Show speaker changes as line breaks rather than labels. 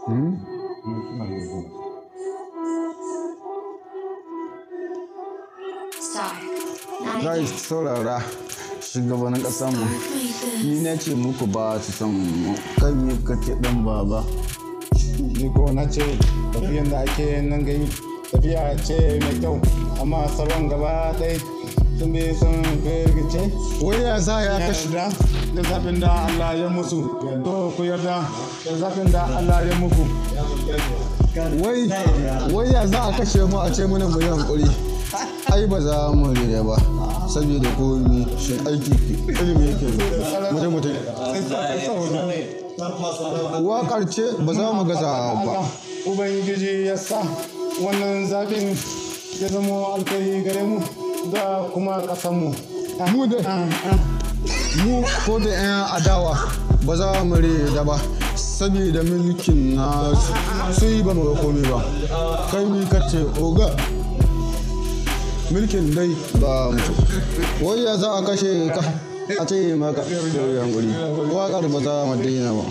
Hmm? Guys, saurara shugabannin ƙasarmu. Ni na ce muku ba su son mu. Kan yi kace ɗan baba.
Ni ko na ce tafiyan da ake nan gani tafiya ce mai kyau amma sauran gaba ɗaya sun bi sun firgice.
Wai ya za ya kashe
da zafin da Allah ya musu to ku yarda da zafin da Allah ya muku.
wai ya za a kashe mu a ce mana mu yi hankuri. Ai ba za mu rire ba saboda komi shi aiki ilimi yake mutum waƙar ce ba za mu gaza ba.
Ubangiji ya sa wannan zaɓin ya zama alkhairi gare mu da kuma ƙasanmu.
Mu ko da 'yan adawa ba za mu rida ba saboda mulkin na su yi ba mu ga komai ba. Kai ni kace oga mulkin dai ba mutu. Wai ya za a kashe ka a ce maka yankuri waƙar ba za mu daina ba.